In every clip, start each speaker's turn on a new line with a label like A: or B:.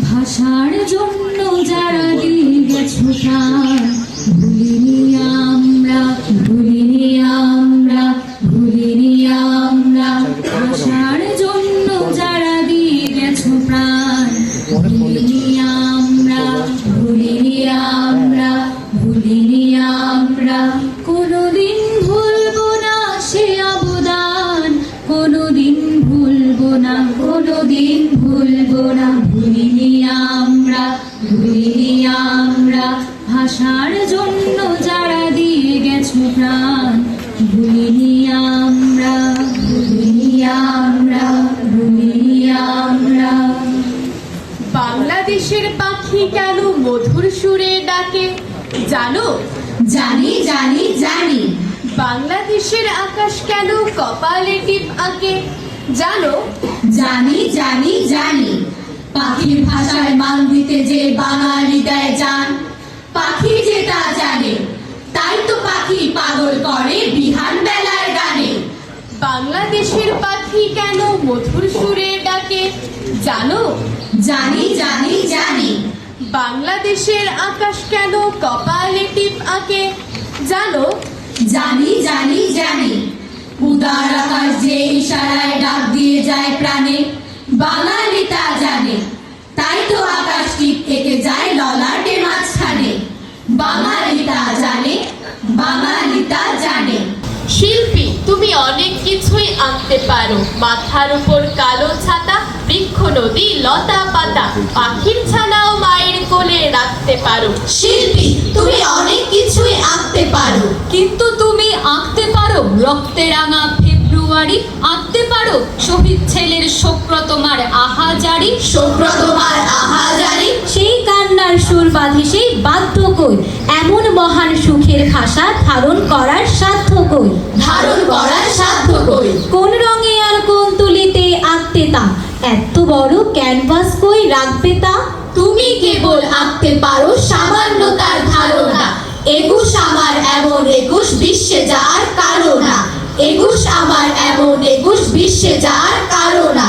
A: ভাষার জন্য যারা দিয়ে গেছো প্রাণ, ভুলিনি আমরা, ভুলিনি আমরা, ভুলিনি আমরা। ভাষার জন্য যারা দিয়ে গেছো প্রাণ, ভুলিনি আমরা, ভুলিনি আমরা, ভুলিনি আমরা। কোনোদিন ভুলবো না সে অবদান, কোনোদিন ভুলবো না, কোনোদিন ভুলবো না। ভুলিনি আমরা, ভুলিনি আমরা। ভাষার জন্য যারা দিয়ে গেছো প্রাণ, ভুলিনি আমরা, ভুলিনি আমরা, ভুলিনি আমরা।
B: বাংলাদেশের পাখি কেন মধুর সুরে ডাকে জানো?
A: জানি জানি জানি।
B: বাংলাদেশের আকাশ কেন কপালে টিপ আঁকে জানো?
A: জানি জানি জানি। পাখির ভাষায় মান দিতে যে বাঙালি দেয় জান, পাখি যে তা জানে, তাই তো পাখি পাগল করে বিহান বেলার গানে।
B: বাংলাদেশের পাখি কেন মধুর সুরে ডাকে জানো?
A: জানি জানি জানি।
B: বাংলাদেশের আকাশ কেন কপালে টিপ আঁকে জানো?
A: জানি জানি জানি। উদার আকাশ যে ইশারায় ডাক দিয়ে যায় প্রাণে, বাঙালি তা জানে, তাই তো আকাশ টিপ থেকে যায় ললাটে মাঝখানে। বাঙালি তা জানে, বাঙালি তা জানে।
B: শিল্পী তুমি অনেক কিছুই আঁকতে পারো, মাথার উপর কালো ছাতা, বৃক্ষ নদী লতা পাতা, পাখির ছানাও মায়ের কোলে রাখতে পারো।
A: শিল্পী তুমি অনেক কিছুই আঁকতে পারো, কিন্তু তুমি আঁকতে পারো রক্তে রাঙা ফেব্রুয়ারি, আঁকতে পারো শহীদ ছেলের শোক্র তোমার আহাজারি, শোক্র তোমার আহাজারি। সেই কান্নার সুর বাঁধে সেই বাধ্য কই, এমন মহান সুখের ভাষা ধারণ করার সাধ্য কই, ধারণ করার সাধ্য কই। কোন রঙে আর কোন তুলিতে আঁকতে তা, এত বড় ক্যানভাস কই রাখবে তা। তুমি কেবল আঁকতে পারো সামান্যতার ধারণা, একুশ আমার এমন একুশ বিশ্বে যার কারো না, একুশ আমার এমন একুশ বিশ্বে যার কারো না।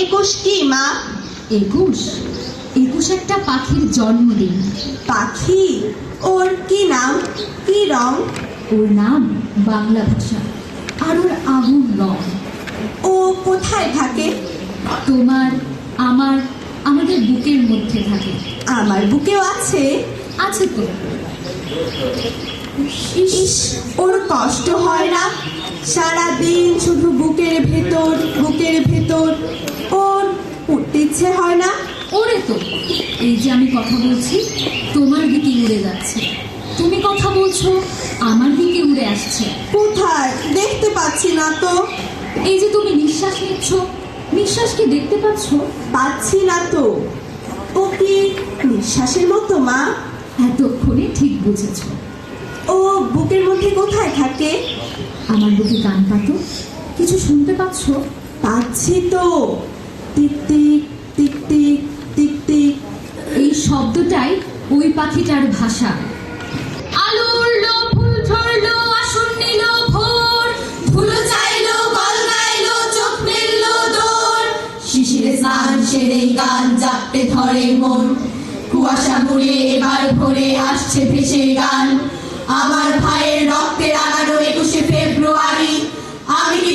C: একুশ কি মা?
A: একুশ, একুশ একটা পাখির জন্মদিন।
C: পাখি? ওর কি নাম, কি রং?
A: ওর নাম বাংলা ভাষা, আর ওর আগুন রং।
C: ও কোথায় থাকে?
A: তোমার, আমার, আমাদের বুকের মধ্যে থাকে।
C: আমার বুকেও আছে?
A: আছে তো।
C: ইস, ওর কষ্ট হয় না? সারাদিন শুধু বুকের ভেতর, বুকের ভেতর। ওর উঠতে ইচ্ছে হয় না?
A: ওরে তো, এই যে আমি কথা বলছি তোমার দিকে উড়ে যাচ্ছে, তুমি কথা বলছো আমার দিকে উড়ে আসছে।
C: কোথায়? দেখতে পাচ্ছি না তো।
A: এই যে তুমি নিঃশ্বাস নিচ্ছ, নিঃশ্বাস কি দেখতে পাচ্ছ?
C: পাচ্ছি না তো। ও কি নিঃশ্বাসের মতো মা?
A: এতক্ষণে ঠিক বুঝেছ।
C: ও বুকের মধ্যে কোথায় থাকে?
A: আমার বুকে কান পাতো, কিছু শুনতে পাচ্ছ?
C: পাচ্ছি তো। Tick tick tick tick tick tick.
A: এই শব্দটাই ওই পাখিটার ভাষা। আলো উড়লো, ফুল ঝরলো, আসন নিল ভোর, ধুলো চাইলো, গল গাইলো, চোখ মেললো দোর। শিশিরে স্নান সেরে গান জাপটে ধরে মন, কুয়াশা মুড়ে এবার ভোরে আসছে ভেসে গান। আমার ভাইয়ের রক্তে রাঙানো 21শে ফেব্রুয়ারি, আমি কি